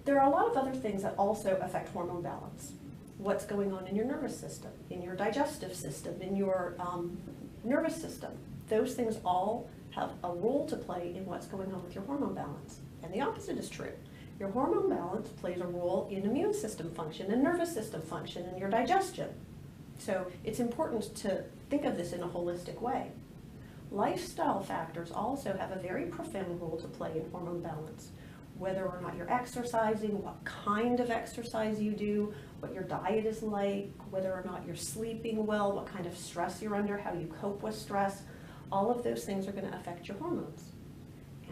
There are a lot of other things that also affect hormone balance. What's going on in your nervous system, in your digestive system, in your nervous system. Those things all have a role to play in what's going on with your hormone balance. And the opposite is true. Your hormone balance plays a role in immune system function and nervous system function and your digestion. So it's important to think of this in a holistic way. Lifestyle factors also have a very profound role to play in hormone balance. Whether or not you're exercising, what kind of exercise you do, what your diet is like, whether or not you're sleeping well, what kind of stress you're under, how you cope with stress, all of those things are going to affect your hormones.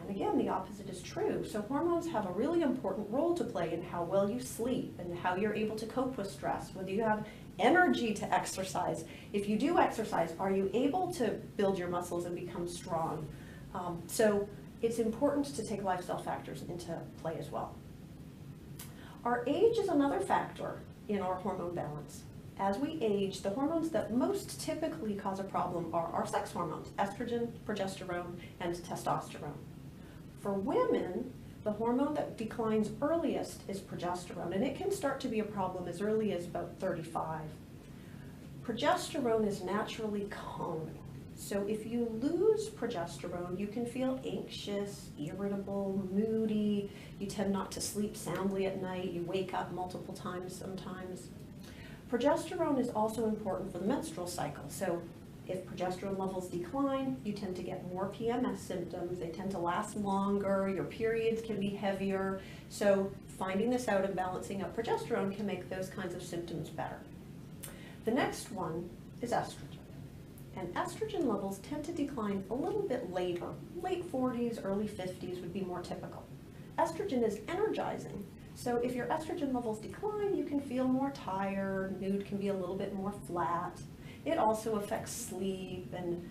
And again, the opposite is true. So hormones have a really important role to play in how well you sleep and how you're able to cope with stress, whether you have energy to exercise. If you do exercise, are you able to build your muscles and become strong? So it's important to take lifestyle factors into play as well. Our age is another factor in our hormone balance. As we age, the hormones that most typically cause a problem are our sex hormones, estrogen, progesterone, and testosterone. For women, the hormone that declines earliest is progesterone, and it can start to be a problem as early as about 35. Progesterone is naturally calming. So if you lose progesterone, you can feel anxious, irritable, moody, you tend not to sleep soundly at night, you wake up multiple times sometimes. Progesterone is also important for the menstrual cycle. So if progesterone levels decline, you tend to get more PMS symptoms, they tend to last longer, your periods can be heavier. So finding this out and balancing out progesterone can make those kinds of symptoms better. The next one is estrogen. And estrogen levels tend to decline a little bit later. Late 40s, early 50s would be more typical. Estrogen is energizing. So if your estrogen levels decline, you can feel more tired, mood can be a little bit more flat. It also affects sleep and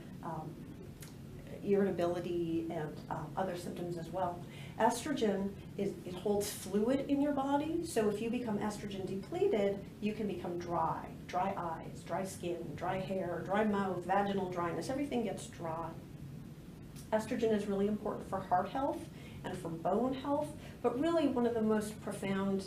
irritability and other symptoms as well. Estrogen, it holds fluid in your body, so if you become estrogen depleted, you can become dry eyes, dry skin, dry hair, dry mouth, vaginal dryness, everything gets dry. Estrogen is really important for heart health and for bone health, but really one of the most profound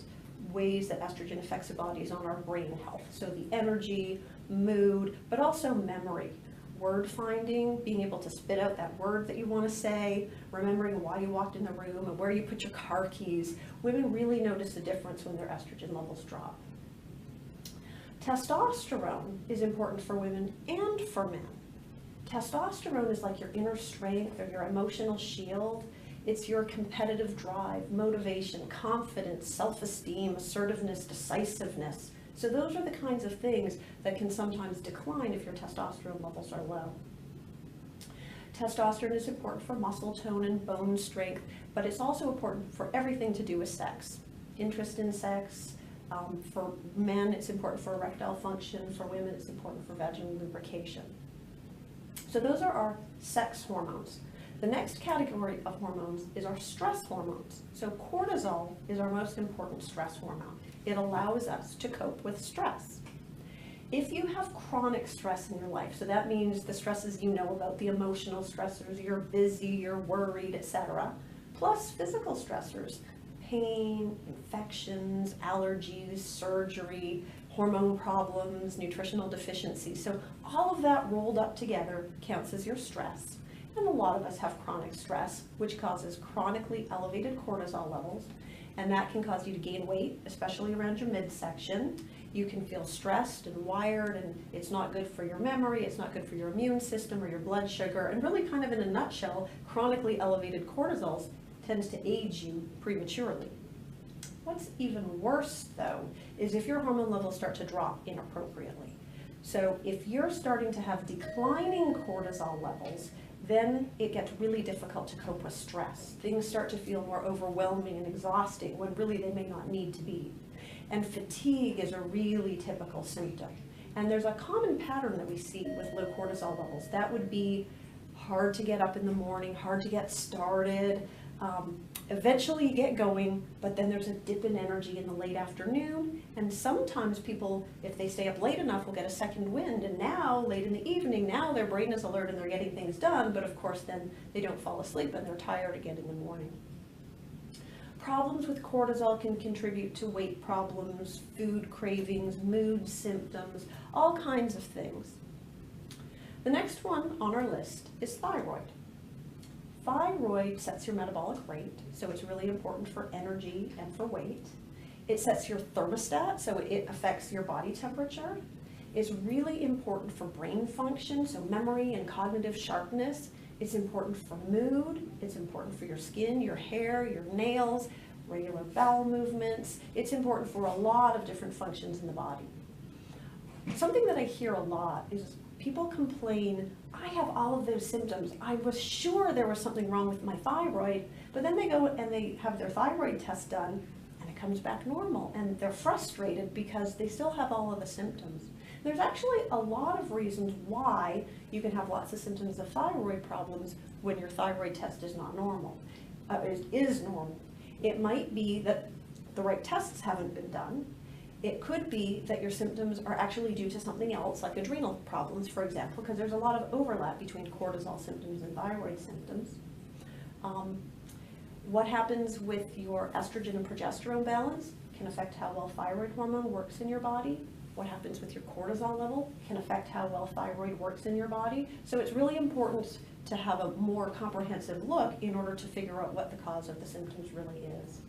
ways that estrogen affects the body is on our brain health. So the energy, mood, but also memory. Word finding, being able to spit out that word that you want to say, remembering why you walked in the room and where you put your car keys. Women really notice the difference when their estrogen levels drop. Testosterone is important for women and for men. Testosterone is like your inner strength or your emotional shield. It's your competitive drive, motivation, confidence, self-esteem, assertiveness, decisiveness. So those are the kinds of things that can sometimes decline if your testosterone levels are low. Testosterone is important for muscle tone and bone strength, but it's also important for everything to do with sex. Interest in sex. For men, it's important for erectile function. For women, it's important for vaginal lubrication. So those are our sex hormones. The next category of hormones is our stress hormones. So cortisol is our most important stress hormone. It allows us to cope with stress. If you have chronic stress in your life, so that means the stresses you know about, the emotional stressors, you're busy, you're worried, etc., plus physical stressors, pain, infections, allergies, surgery, hormone problems, nutritional deficiencies. So all of that rolled up together counts as your stress. And a lot of us have chronic stress, which causes chronically elevated cortisol levels, and that can cause you to gain weight, especially around your midsection. You can feel stressed and wired, and it's not good for your memory, it's not good for your immune system or your blood sugar, and really kind of in a nutshell, chronically elevated cortisol tends to age you prematurely. What's even worse, though, is if your hormone levels start to drop inappropriately. So if you're starting to have declining cortisol levels, then it gets really difficult to cope with stress. Things start to feel more overwhelming and exhausting when really they may not need to be. And fatigue is a really typical symptom. And there's a common pattern that we see with low cortisol levels. That would be hard to get up in the morning, hard to get started, eventually you get going, but then there's a dip in energy in the late afternoon, and sometimes people, if they stay up late enough, will get a second wind, and now, late in the evening, now their brain is alert and they're getting things done, but of course then they don't fall asleep and they're tired again in the morning. Problems with cortisol can contribute to weight problems, food cravings, mood symptoms, all kinds of things. The next one on our list is thyroid. Thyroid sets your metabolic rate, so it's really important for energy and for weight. It sets your thermostat, so it affects your body temperature. It's really important for brain function, so memory and cognitive sharpness. It's important for mood. It's important for your skin, your hair, your nails, regular bowel movements. It's important for a lot of different functions in the body. Something that I hear a lot is people complain, I have all of those symptoms. I was sure there was something wrong with my thyroid, but then they go and they have their thyroid test done and it comes back normal, and they're frustrated because they still have all of the symptoms. There's actually a lot of reasons why you can have lots of symptoms of thyroid problems when your thyroid test is not normal, is normal. It might be that the right tests haven't been done. It could be that your symptoms are actually due to something else, like adrenal problems, for example, because there's a lot of overlap between cortisol symptoms and thyroid symptoms. What happens with your estrogen and progesterone balance can affect how well thyroid hormone works in your body. What happens with your cortisol level can affect how well thyroid works in your body. So it's really important to have a more comprehensive look in order to figure out what the cause of the symptoms really is.